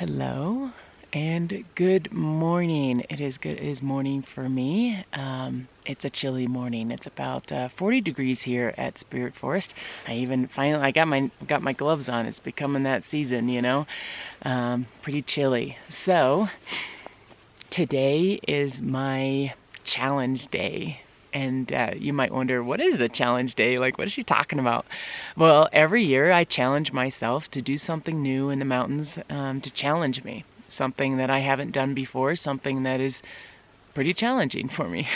Hello and good morning. It is morning for me. It's a chilly morning. It's about 40 degrees here at Spirit Forest. I got my gloves on. It's becoming that season, pretty chilly. So today is my challenge day. And you might wonder, what is a challenge day? Like, what is she talking about? Well, every year I challenge myself to do something new in the mountains, to challenge me. Something that I haven't done before, something that is pretty challenging for me.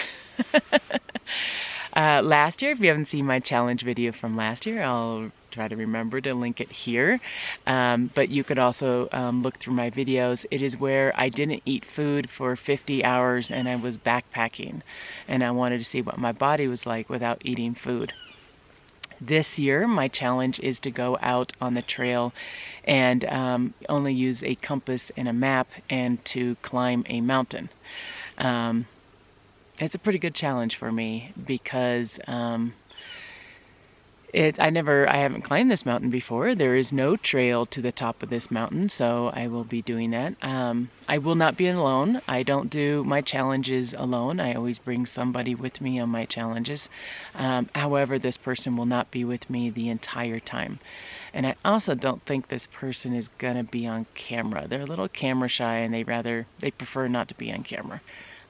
Last year, if you haven't seen my challenge video from last year, I'll try to remember to link it here. But you could also look through my videos. It is where I didn't eat food for 50 hours and I was backpacking. And I wanted to see what my body was like without eating food. This year, my challenge is to go out on the trail and only use a compass and a map and to climb a mountain. It's a pretty good challenge for me because I haven't climbed this mountain before. There is no trail to the top of this mountain, so I will be doing that. I will not be alone. I don't do my challenges alone. I always bring somebody with me on my challenges. However, this person will not be with me the entire time. And I also don't think this person is gonna be on camera. They're a little camera shy and they prefer not to be on camera.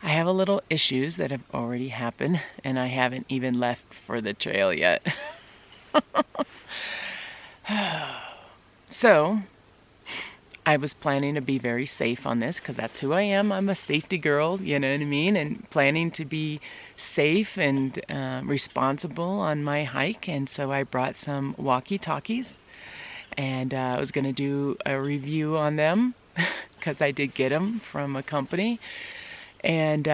I have a little issues that have already happened and I haven't even left for the trail yet. So, I was planning to be very safe on this because that's who I am. I'm a safety girl, you know what I mean? And planning to be safe and responsible on my hike. And so I brought some walkie-talkies and I was going to do a review on them because I did get them from a company. And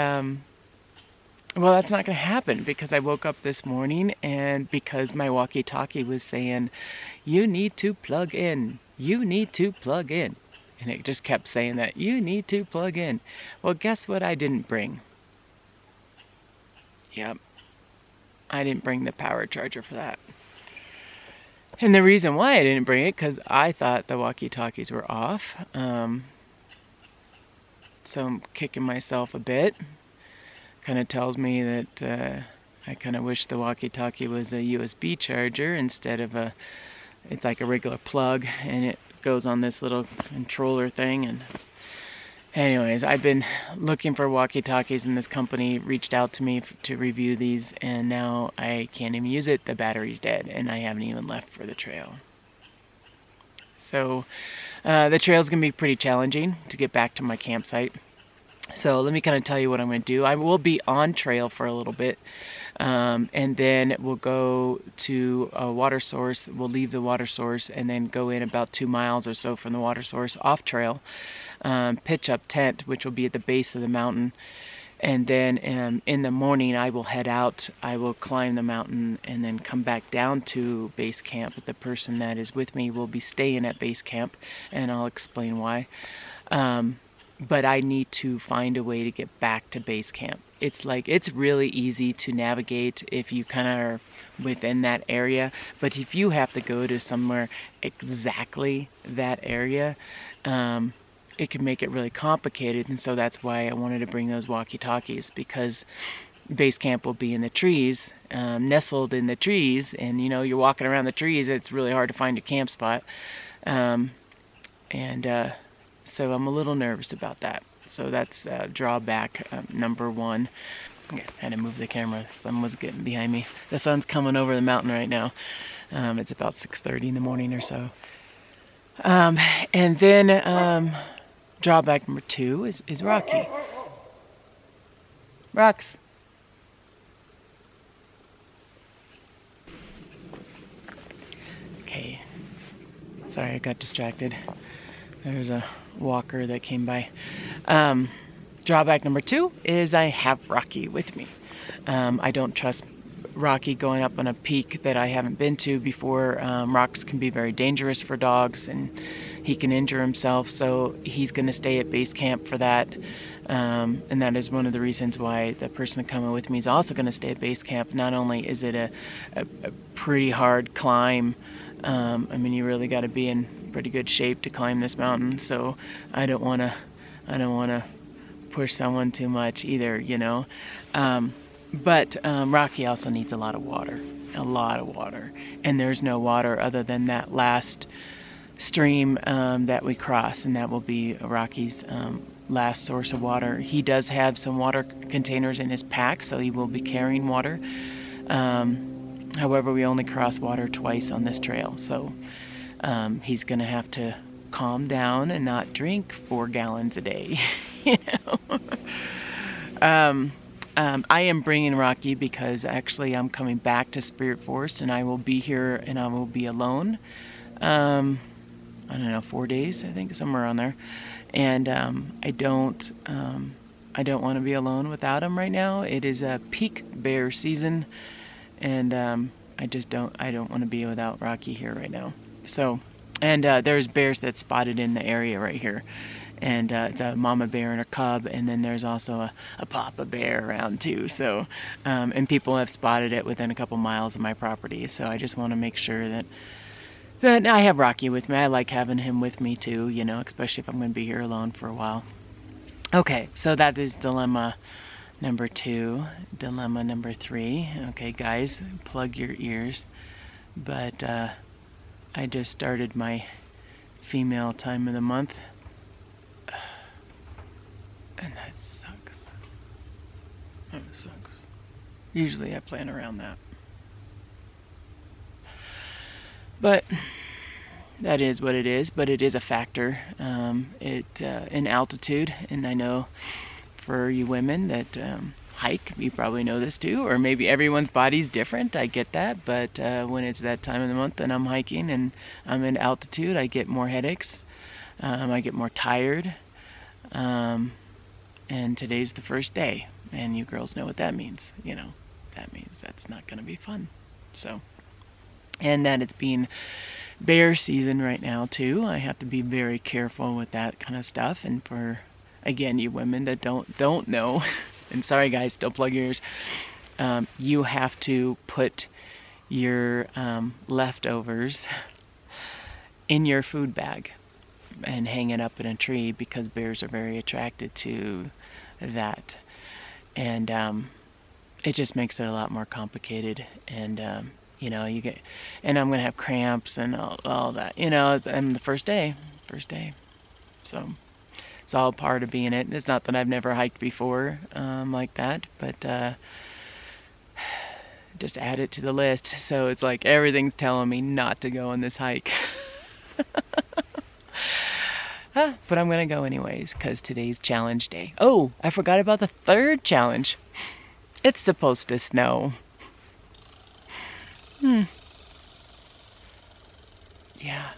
well, that's not going to happen because I woke up this morning and because my walkie-talkie was saying, you need to plug in, you need to plug in. And it just kept saying that, you need to plug in. Well, guess what I didn't bring? Yep, I didn't bring the power charger for that. And the reason why I didn't bring it, because I thought the walkie-talkies were off. So I'm kicking myself a bit. Kind of tells me that I kind of wish the walkie-talkie was a USB charger instead of it's like a regular plug and it goes on this little controller thing. And anyways, I've been looking for walkie-talkies and this company reached out to me to review these and now I can't even use it. The battery's dead and I haven't even left for the trail. So the trail's gonna be pretty challenging to get back to my campsite. So let me kind of tell you what I'm going to do. I will be on trail for a little bit, and then we'll go to a water source. We'll leave the water source and then go in about 2 miles or so from the water source off trail, pitch up tent, which will be at the base of the mountain. And then in the morning I will head out, I will climb the mountain and then come back down to base camp. The person that is with me will be staying at base camp and I'll explain why. But I need to find a way to get back to base camp. It's really easy to navigate if you kind of are within that area. But if you have to go to somewhere exactly that area, it can make it really complicated. And so that's why I wanted to bring those walkie-talkies because base camp will be in the trees, nestled in the trees. And you're walking around the trees, it's really hard to find a camp spot. So I'm a little nervous about that. So that's drawback number one. Okay, I had to move the camera. The sun was getting behind me. The sun's coming over the mountain right now. It's about 6:30 in the morning or so. And then drawback number two is Rocky. Rocks. Okay. Sorry, I got distracted. There's a walker that came by. Drawback number two is I have Rocky with me. I don't trust Rocky going up on a peak that I haven't been to before. Rocks can be very dangerous for dogs and he can injure himself, so he's going to stay at base camp for that. And that is one of the reasons why the person coming with me is also going to stay at base camp. Not only is it a pretty hard climb, I mean, you really got to be in pretty good shape to climb this mountain, so I don't want to push someone too much either, you know. But Rocky also needs a lot of water, and there's no water other than that last stream that we cross, and that will be Rocky's last source of water. He does have some water containers in his pack, so he will be carrying water. However, we only cross water twice on this trail, so he's gonna have to calm down and not drink 4 gallons a day. You know. I am bringing Rocky because actually I'm coming back to Spirit Forest, and I will be here and I will be alone. I don't know, 4 days, I think, somewhere around there. And I don't want to be alone without him right now. It is a peak bear season, and I don't want to be without Rocky here right now. So, and there's bears that spotted in the area right here. And it's a mama bear and a cub, and then there's also a papa bear around too. So, and people have spotted it within a couple miles of my property. So I just want to make sure that I have Rocky with me. I like having him with me too, you know, especially if I'm going to be here alone for a while. Okay, so that is dilemma number 2. Dilemma number 3. Okay, guys, plug your ears. But I just started my female time of the month. And that sucks. That sucks. Usually I plan around that. But that is what it is. But it is a factor. In altitude, and I know for you women that hike, you probably know this too, or maybe everyone's body's different. I get that, but when it's that time of the month and I'm hiking and I'm in altitude, I get more headaches. I get more tired. And today's the first day, and you girls know what that means. You know, that means that's not going to be fun. So, and that it's being bear season right now too. I have to be very careful with that kind of stuff. And for, again, you women that don't know, and sorry guys, don't plug your ears. You have to put your leftovers in your food bag and hang it up in a tree, because bears are very attracted to that. And it just makes it a lot more complicated. And you know, you get, and I'm gonna have cramps and all that, you know. And the first day, so it's all part of being it. It's not that I've never hiked before like that, but just add it to the list. So it's like everything's telling me not to go on this hike. But I'm gonna go anyways, because today's challenge day. Oh, I forgot about the 3rd challenge. It's supposed to snow. Yeah.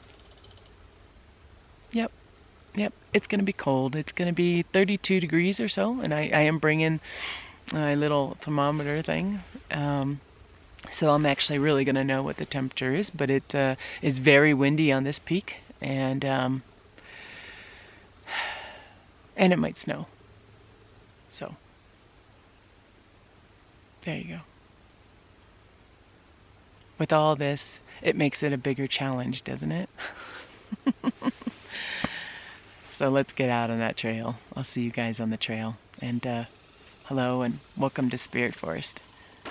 Yep. It's gonna be cold. It's gonna be 32 degrees or so, and I am bringing my little thermometer thing. So I'm actually really gonna know what the temperature is, but it is very windy on this peak, and it might snow. So there you go. With all this, it makes it a bigger challenge, doesn't it? So let's get out on that trail. I'll see you guys on the trail. And hello and welcome to Spirit Forest.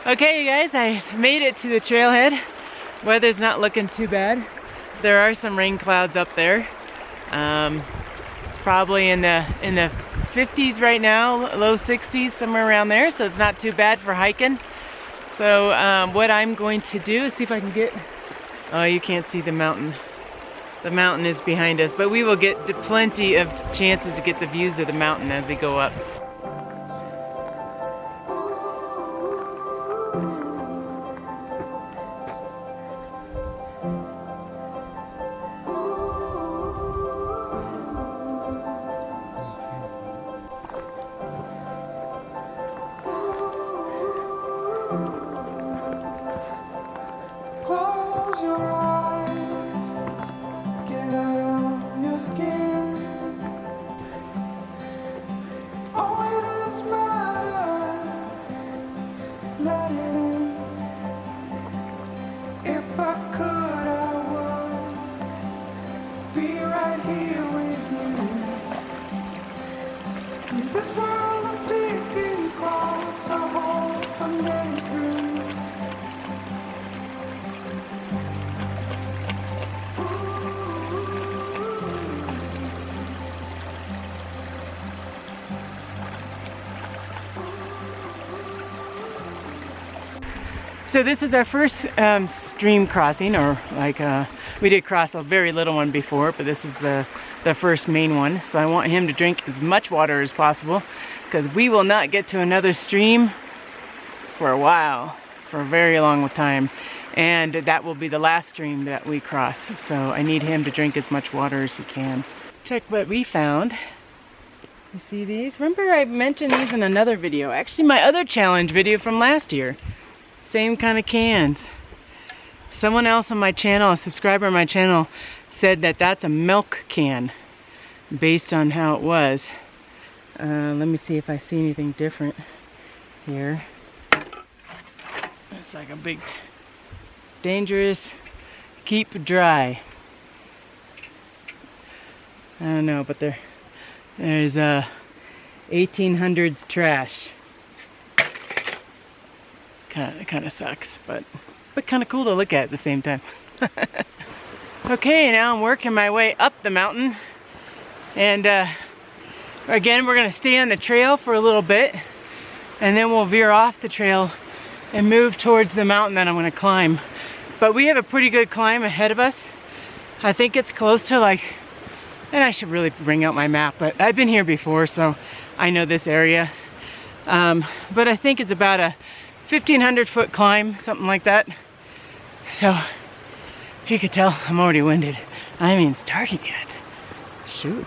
Okay, you guys, I made it to the trailhead. Weather's not looking too bad. There are some rain clouds up there. It's probably in the 50s right now, low 60s, somewhere around there, so it's not too bad for hiking. So what I'm going to do is see if I can get, oh, you can't see the mountain. The mountain is behind us, but we will get plenty of chances to get the views of the mountain as we go up. Close your eyes, get out of your skin. Oh, So this is our first stream crossing, or like we did cross a very little one before, but this is the first main one. So I want him to drink as much water as possible, because we will not get to another stream for a while, for a very long time, and that will be the last stream that we cross. So I need him to drink as much water as he can. Check what we found. You see these? Remember I mentioned these in another video, actually my other challenge video from last year. Same kind of cans. Someone else on my channel, a subscriber on my channel, said that that's a milk can based on how it was. Let me see if I see anything different here. It's like a big, dangerous, keep dry. I don't know, but there's 1800s trash. Kind of sucks, but kind of cool to look at the same time. Okay, now I'm working my way up the mountain, and again we're gonna stay on the trail for a little bit, and then we'll veer off the trail and move towards the mountain that I'm gonna climb. But we have a pretty good climb ahead of us. I think it's close to like, and I should really bring out my map, but I've been here before, so I know this area. But I think it's about a 1,500 foot climb, something like that. So you could tell I'm already winded. I haven't even started yet. Shoot.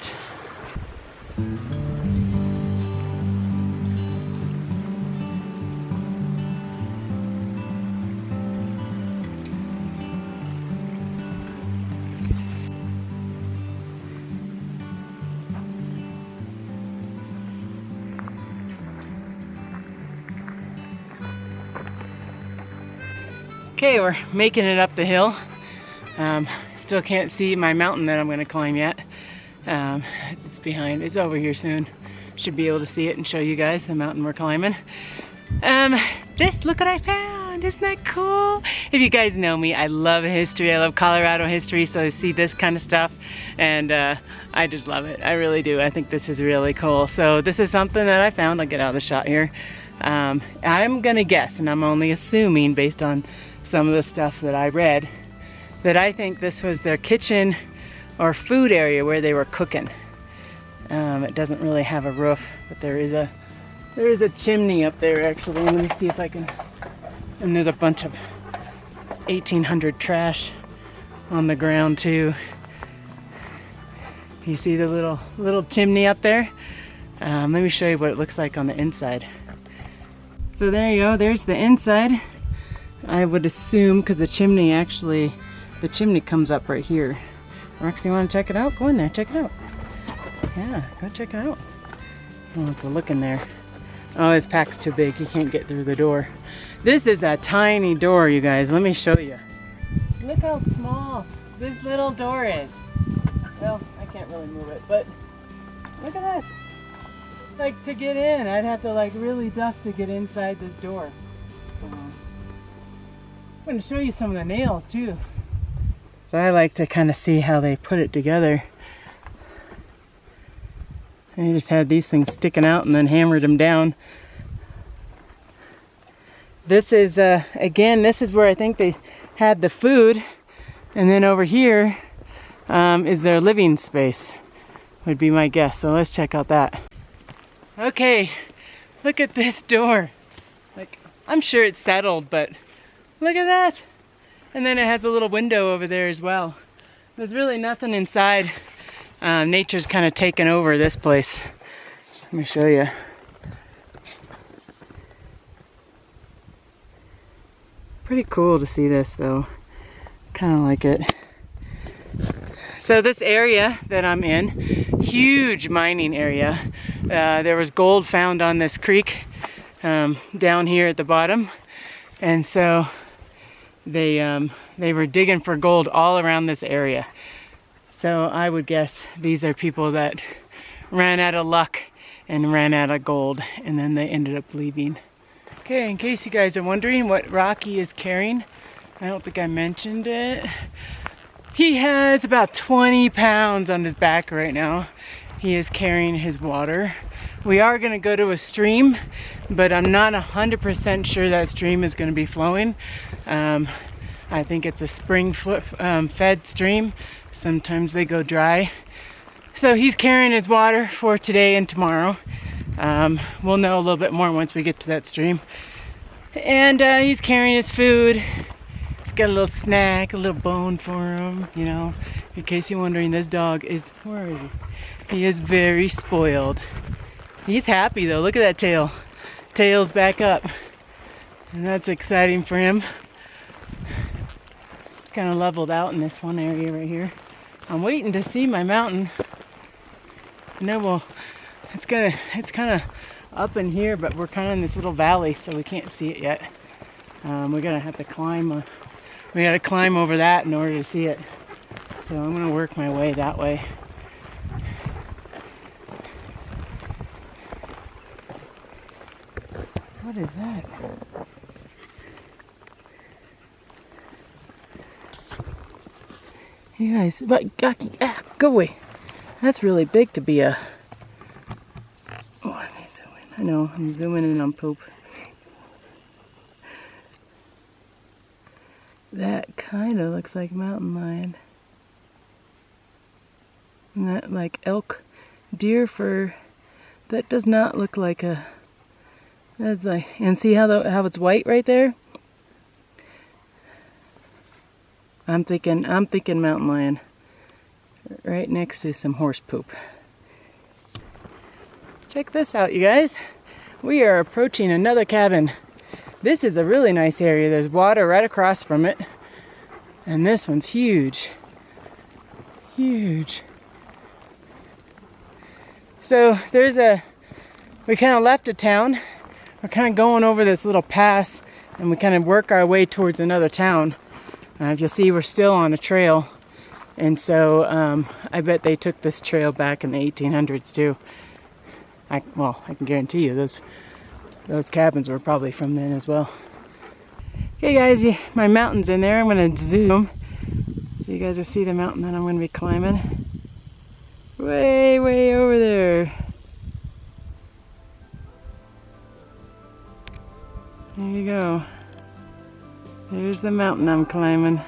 Okay, we're making it up the hill. Still can't see my mountain that I'm going to climb yet. It's behind, it's over here soon. Should be able to see it and show you guys the mountain we're climbing. Look what I found, isn't that cool? If you guys know me, I love history, I love Colorado history, so I see this kind of stuff and I just love it, I really do. I think this is really cool. So this is something that I found. I'll get out of the shot here. I'm gonna guess, and I'm only assuming based on some of the stuff that I read, that I think this was their kitchen or food area where they were cooking. It doesn't really have a roof, but there is a chimney up there actually. Let me see if I can, and there's a bunch of 1800 trash on the ground too. You see the little chimney up there? Let me show you what it looks like on the inside. So there you go, there's the inside. I would assume, because the chimney comes up right here. Roxy, you want to check it out? Go in there, check it out. Yeah, go check it out. Oh, it's a look in there. Oh, his pack's too big. He can't get through the door. This is a tiny door, you guys. Let me show you. Look how small this little door is. Well, I can't really move it, but look at that. Like, to get in, I'd have to like really duck to get inside this door. I'm going to show you some of the nails too. So I like to kind of see how they put it together. They just had these things sticking out and then hammered them down. This is, again, this is where I think they had the food. And then over here is their living space, would be my guess. So let's check out that. Okay, look at this door. Like, I'm sure it's settled, but look at that. And then it has a little window over there as well. There's really nothing inside. Nature's kind of taken over this place. Let me show you. Pretty cool to see this though. Kind of like it. So this area that I'm in, huge mining area. There was gold found on this creek down here at the bottom. And so they were digging for gold all around this area. So I would guess these are people that ran out of luck and ran out of gold, and then they ended up leaving. Okay, in case you guys are wondering what Rocky is carrying, I don't think I mentioned it. He has about 20 pounds on his back right now. he is carrying his water. We are going to go to a stream, but I'm not 100% sure that stream is going to be flowing. I think it's a spring fed stream. Sometimes they go dry. So he's carrying his water for today and tomorrow. We'll know a little bit more once we get to that stream. And he's carrying his food. He's got a little snack, a little bone for him, you know. In case you're wondering, this dog is, where is he? He is very spoiled. He's happy though, look at that tail. Tail's back up. And that's exciting for him. It's kind of leveled out in this one area right here. I'm waiting to see my mountain. I know, well, it's kind of up in here, but we're kind of in this little valley, so we can't see it yet. We're gonna have to climb. We gotta climb over that in order to see it. So I'm gonna work my way that way. What is that? You guys, go away. That's really big to be a... Oh, let me zoom in. I know, I'm zooming in on poop. That kind of looks like mountain lion. And that like elk, deer fur. That does not look like a... That's like, and see how it's white right there? I'm thinking mountain lion. Right next to some horse poop. Check this out, you guys. We are approaching another cabin. This is a really nice area. There's water right across from it. And this one's huge. Huge. So we kind of left a town. We're kind of going over this little pass, and we kind of work our way towards another town. If you'll see, we're still on a trail. And so I bet they took this trail back in the 1800s too. I can guarantee you those cabins were probably from then as well. Okay guys, my mountain's in there. I'm going to zoom so you guys will see the mountain that I'm going to be climbing. Way, way over there. There you go. There's the mountain I'm climbing.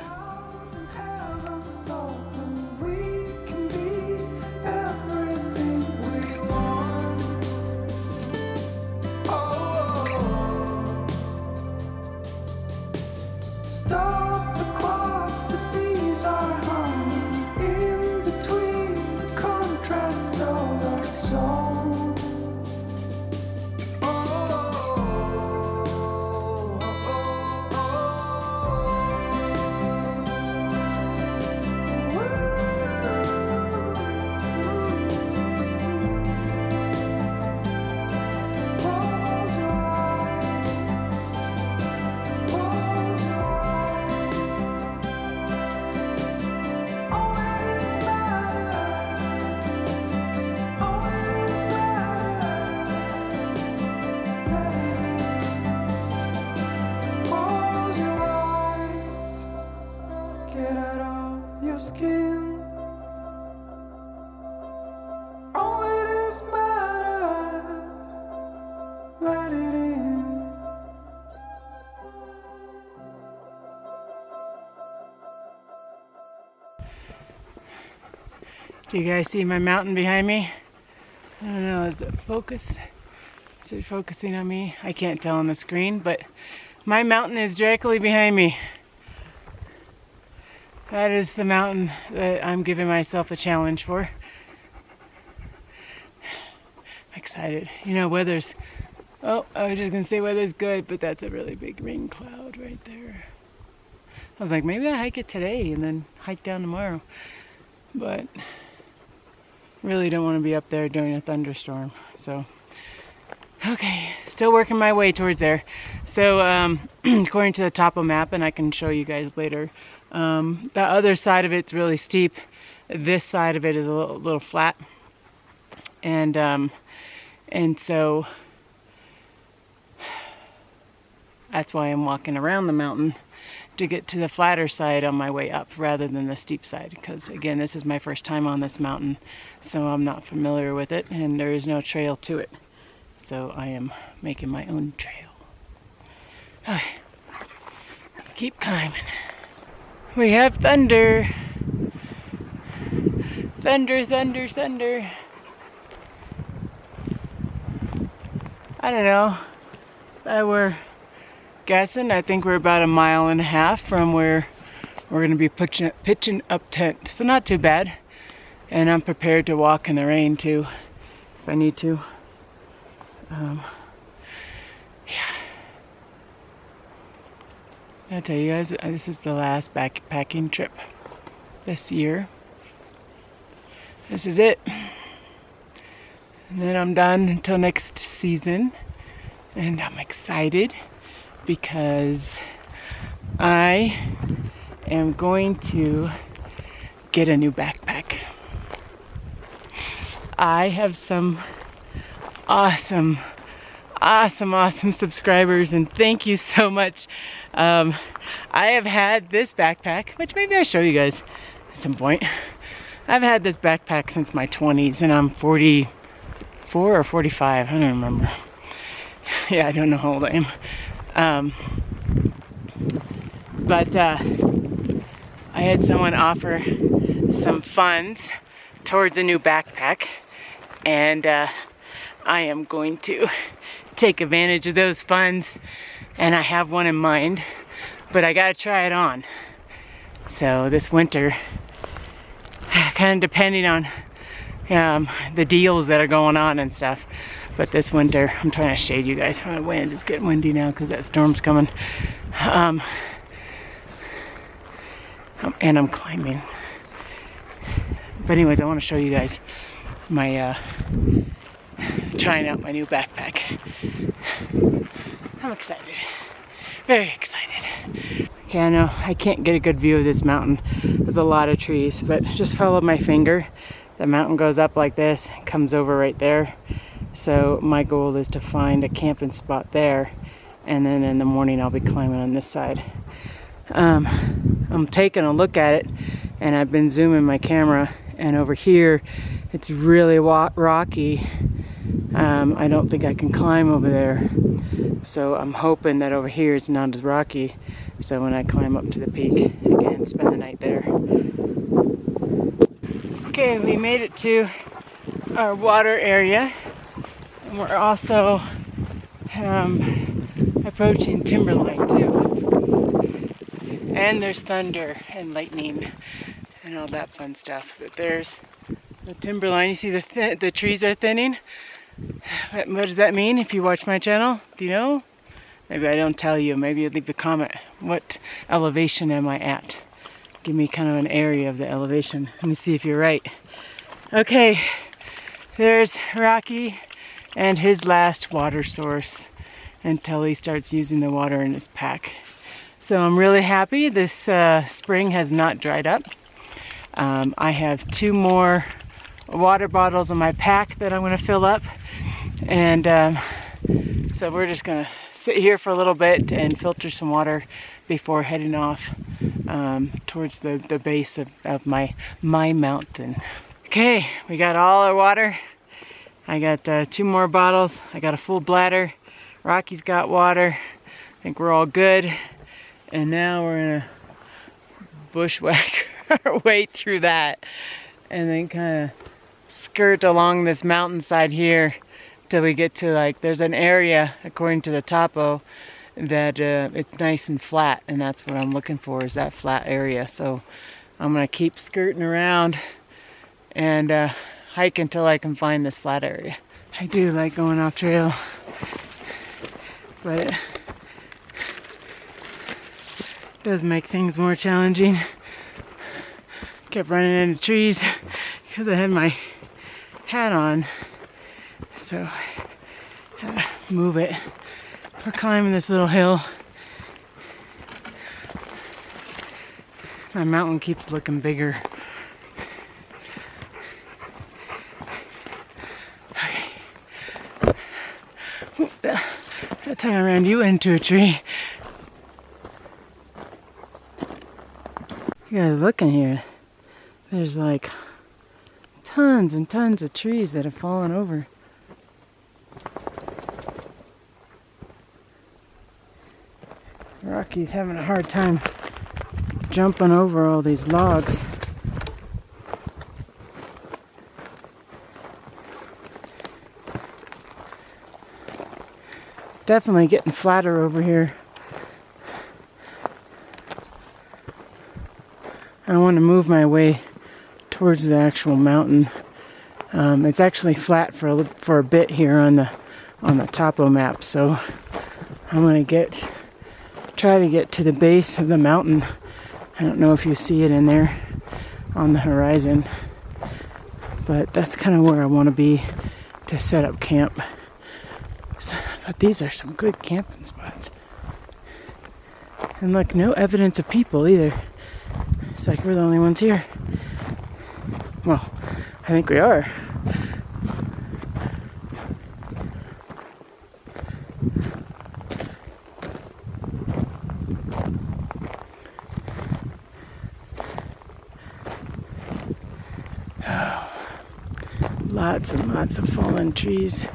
Stop the clocks, the bees are humming in between the contrasts of our song. Get out of your skin. All it is matters. Let it in. Do you guys see my mountain behind me? I don't know, is it focus? Is it focusing on me? I can't tell on the screen, but my mountain is directly behind me. That is the mountain that I'm giving myself a challenge for. I'm excited. You know, weather's... Oh, I was just going to say weather's good, but that's a really big rain cloud right there. I was like, maybe I'll hike it today and then hike down tomorrow. But really don't want to be up there during a thunderstorm. So, okay, still working my way towards there. So, according to the topo map, and I can show you guys later, the other side of it's really steep. This side of it is a little flat. And so that's why I'm walking around the mountain to get to the flatter side on my way up rather than the steep side, because again, this is my first time on this mountain, so I'm not familiar with it and there is no trail to it. So I am making my own trail. Okay. Keep climbing. We have thunder. Thunder, thunder, thunder. I don't know. We're guessing, I think we're about 1.5 miles from where we're going to be pitching up tent. So not too bad. And I'm prepared to walk in the rain too, if I need to. Yeah. I'll tell you guys, this is the last backpacking trip this year. This is it. And then I'm done until next season. And I'm excited because I am going to get a new backpack. I have some awesome subscribers, and thank you so much. I have had this backpack, which maybe I'll show you guys at some point. I've had this backpack since my 20s, and I'm 44 or 45, I don't remember. Yeah, I don't know how old I am. But I had someone offer some funds towards a new backpack, and I am going to take advantage of those funds, and I have one in mind, but I gotta try it on. So this winter, kind of depending on the deals that are going on and stuff, but this winter, I'm trying to shade you guys from the wind. It's getting windy now because that storm's coming. And I'm climbing. But anyways, I want to show you guys my trying out my new backpack. I'm excited, very excited. Okay, I know I can't get a good view of this mountain. There's a lot of trees, but just follow my finger. The mountain goes up like this, comes over right there. So my goal is to find a camping spot there, and then in the morning I'll be climbing on this side. I'm taking a look at it, and I've been zooming my camera, and over here it's really rocky. I don't think I can climb over there, so I'm hoping that over here it's not as rocky, so when I climb up to the peak I can spend the night there. Okay, we made it to our water area, and we're also approaching timberline too, and there's thunder and lightning and all that fun stuff. But there's the timberline. You see the trees are thinning. What does that mean? If you watch my channel, do you know? Maybe I don't tell you. Maybe you leave a comment. What elevation am I at? Give me kind of an area of the elevation. Let me see if you're right. Okay, there's Rocky and his last water source until he starts using the water in his pack. So I'm really happy this spring has not dried up. I have 2 more water bottles in my pack that I'm going to fill up, and so we're just going to sit here for a little bit and filter some water before heading off towards the base of my mountain. Okay, we got all our water. I got 2 more bottles. I got a full bladder. Rocky's got water. I think we're all good. And now we're gonna bushwhack our way through that, and then kind of skirt along this mountainside here till we get to, like, there's an area according to the topo that it's nice and flat, and that's what I'm looking for, is that flat area. So I'm gonna keep skirting around and hike until I can find this flat area. I do like going off trail, but it does make things more challenging. Kept running into trees because I had my hat on, so I had to move it. We're climbing this little hill. My mountain keeps looking bigger. Okay. That time I ran you into a tree. You guys looking here. There's like tons and tons of trees that have fallen over. Rocky's having a hard time jumping over all these logs. Definitely getting flatter over here. I want to move my way towards the actual mountain. It's actually flat for a bit here on the topo map, so I'm gonna try to get to the base of the mountain. I don't know if you see it in there on the horizon, but that's kind of where I want to be to set up camp. But these are some good camping spots. And look, no evidence of people either. It's like we're the only ones here. Well, I think we are. Oh, lots and lots of fallen trees.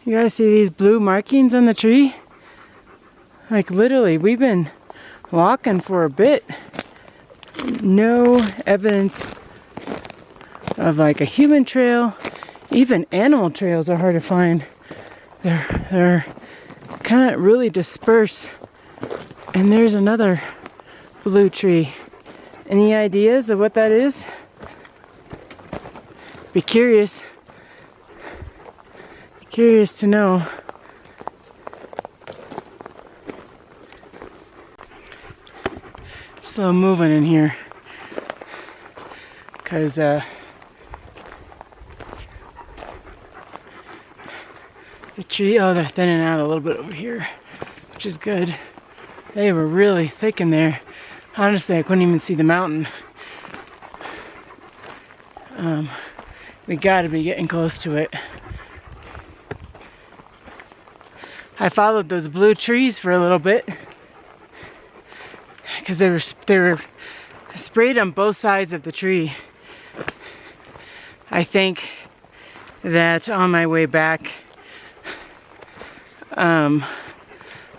You guys see these blue markings on the tree? Like literally, we've been walking for a bit. No evidence of like a human trail. Even animal trails are hard to find. They're kind of really dispersed. And there's another blue tree. Any ideas of what that is? Be curious. Curious to know. Slow moving in here, because the tree, oh, they're thinning out a little bit over here, which is good. They were really thick in there. Honestly, I couldn't even see the mountain. We gotta be getting close to it. I followed those blue trees for a little bit because they were sprayed on both sides of the tree. I think that on my way back, I'm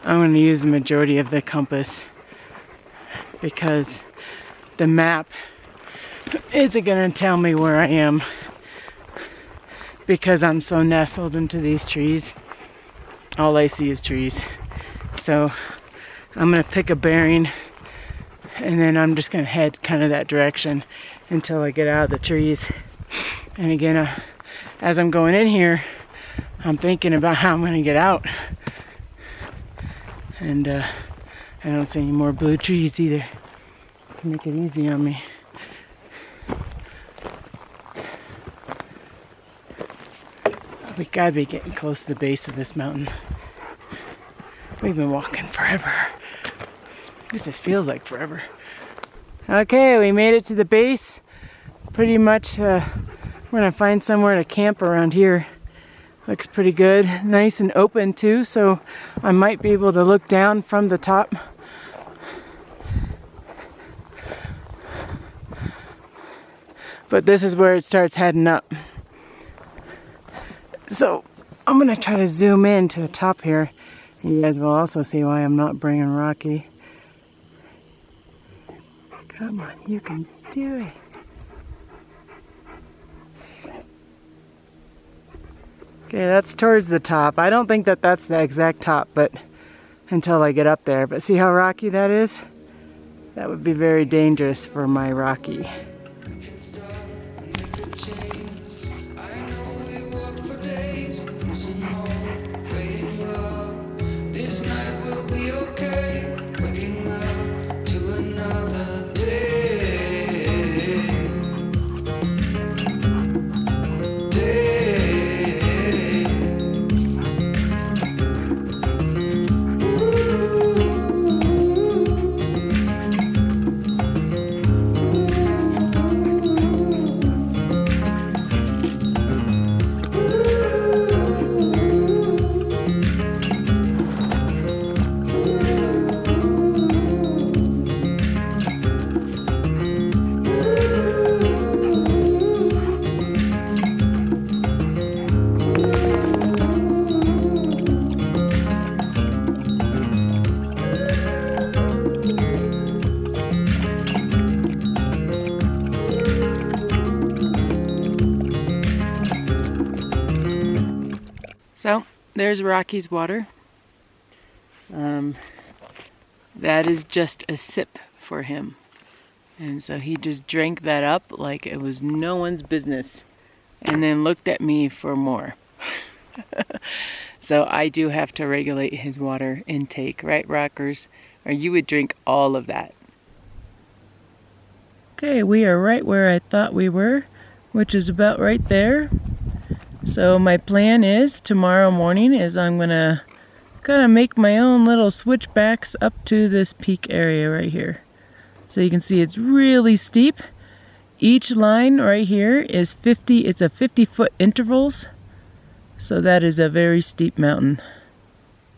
going to use the majority of the compass because the map isn't going to tell me where I am because I'm so nestled into these trees. All I see is trees. So I'm gonna pick a bearing and then I'm just gonna head kind of that direction until I get out of the trees. And again, as I'm going in here, I'm thinking about how I'm gonna get out. And I don't see any more blue trees either to make it easy on me. We gotta be getting close to the base of this mountain. We've been walking forever. At least this feels like forever. Okay, we made it to the base. Pretty much, we're gonna find somewhere to camp around here. Looks pretty good. Nice and open too, so I might be able to look down from the top. but this is where it starts heading up. So I'm gonna try to zoom in to the top here. You guys will also see why I'm not bringing Rocky. Come on, you can do it. Okay, that's towards the top. I don't think that that's the exact top, but until I get up there. But see how rocky that is? That would be very dangerous for my Rocky. This night will be okay. Waking up to another day. So there's Rocky's water. That is just a sip for him. And so he just drank that up like it was no one's business and then looked at me for more. So I do have to regulate his water intake, right, Rockers? Or you would drink all of that. Okay, we are right where I thought we were, which is about right there. So my plan is tomorrow morning is I'm gonna kind of make my own little switchbacks up to this peak area right here. So you can see it's really steep. Each line right here is 50, it's a 50-foot intervals. So that is a very steep mountain.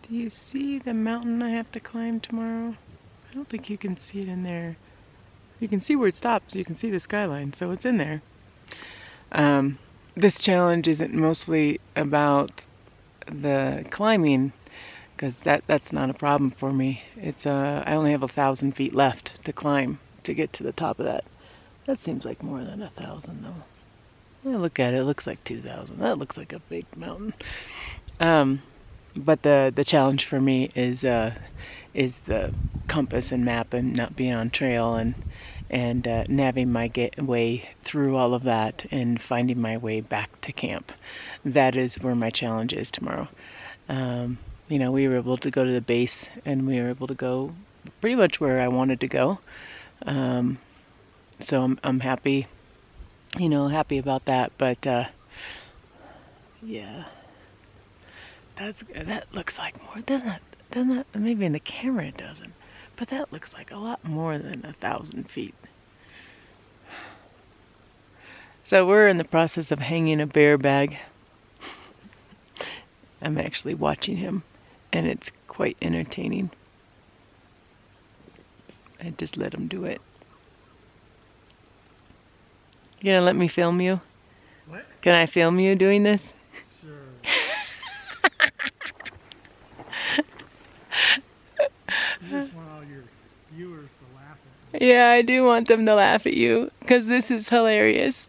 Do you see the mountain I have to climb tomorrow? I don't think you can see it in there. You can see where it stops, you can see the skyline, so it's in there. This challenge isn't mostly about the climbing, because that's not a problem for me. It's I only have 1,000 feet left to climb to get to the top of that. That seems like more than 1,000 though. Well, look at it, it looks like 2,000. That looks like a big mountain. But the challenge for me is the compass and map and not being on trail and navigating my way through all of that and finding my way back to camp. That is where my challenge is tomorrow. You know, we were able to go to the base and we were able to go pretty much where I wanted to go. So I'm happy, you know, happy about that. But yeah, that looks like more, doesn't it? Maybe in the camera it doesn't, but that looks like a lot more than 1,000 feet. So we're in the process of hanging a bear bag. I'm actually watching him, and it's quite entertaining. I just let him do it. You gonna let me film you? What? Can I film you doing this? Sure. You just want all your viewers to laugh at you. Yeah, I do want them to laugh at you, because this is hilarious.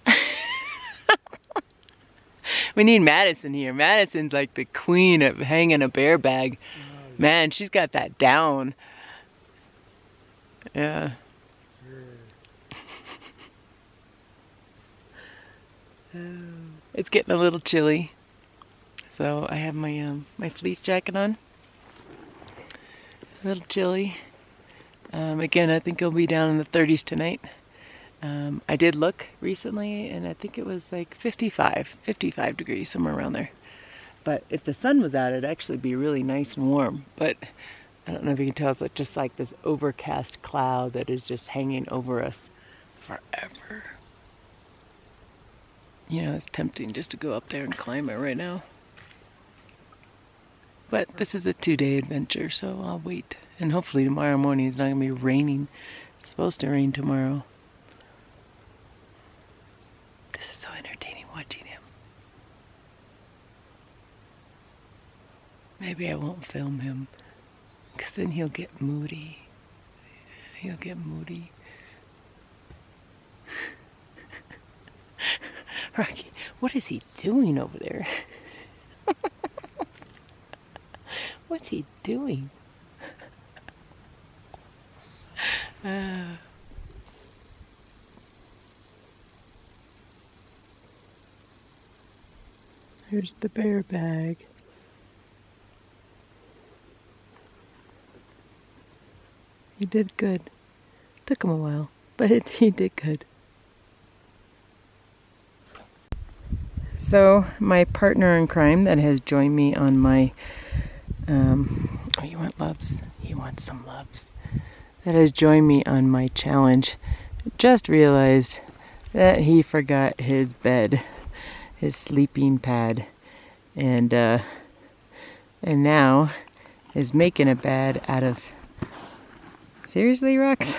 We need Madison here. Madison's like the queen of hanging a bear bag. Man, she's got that down. Yeah. It's getting a little chilly, so I have my my fleece jacket on. A little chilly. Again, I think it'll be down in the 30s tonight. I did look recently, and I think it was like 55 degrees, somewhere around there. But if the sun was out, it'd actually be really nice and warm. But I don't know if you can tell, it's just like this overcast cloud that is just hanging over us forever. You know, it's tempting just to go up there and climb it right now. But this is a 2-day adventure, so I'll wait. And hopefully tomorrow morning it's not going to be raining. It's supposed to rain tomorrow. so entertaining watching him. Maybe I won't film him, because then he'll get moody. He'll get moody. Rocky, what is he doing over there? What's he doing? Here's the bear bag. He did good. Took him a while, but he did good. So my partner in crime that has joined me on my, oh, you want loves? He wants some loves. That has joined me on my challenge just realized that he forgot his bed, his sleeping pad, and now is making a bed out of, seriously, Rox?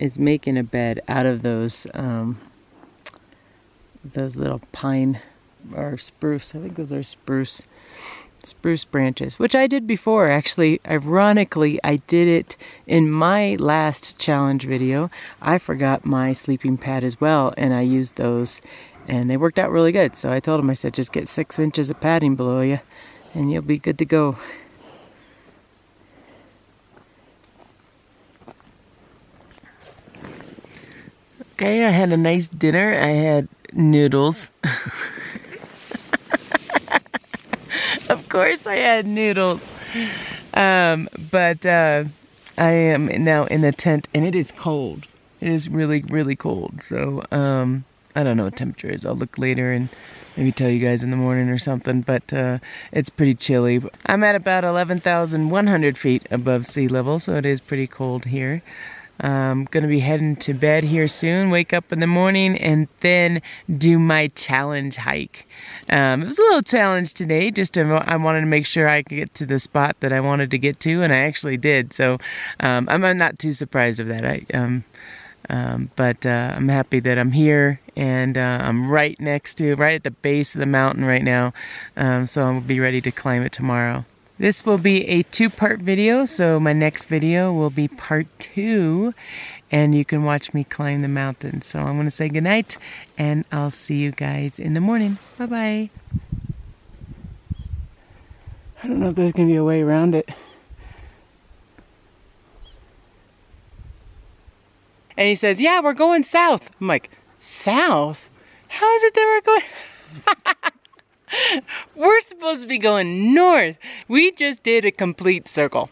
Is making a bed out of those little pine or spruce. I think those are spruce branches, which I did before. Actually, ironically, I did it in my last challenge video. I forgot my sleeping pad as well, and I used those, and they worked out really good. So I told him, I said, just get 6 inches of padding below you, and you'll be good to go. Okay, I had a nice dinner. I had noodles. Of course I had noodles. But I am now in the tent, and it is cold. It is really, really cold. So I don't know what temperature is. I'll look later and maybe tell you guys in the morning or something. But it's pretty chilly. I'm at about 11,100 feet above sea level, so it is pretty cold here. I'm gonna be heading to bed here soon, wake up in the morning, and then do my challenge hike. It was a little challenge today, I wanted to make sure I could get to the spot that I wanted to get to, and I actually did, so I'm not too surprised of that. But I'm happy that I'm here, and I'm right at the base of the mountain right now, so I'll be ready to climb it tomorrow. This will be a 2-part video, so my next video will be part 2, and you can watch me climb the mountain. So I'm going to say goodnight, and I'll see you guys in the morning. Bye-bye. I don't know if there's going to be a way around it. And he says, yeah, we're going south. I'm like, south? How is it that we're going? We're supposed to be going north. We just did a complete circle.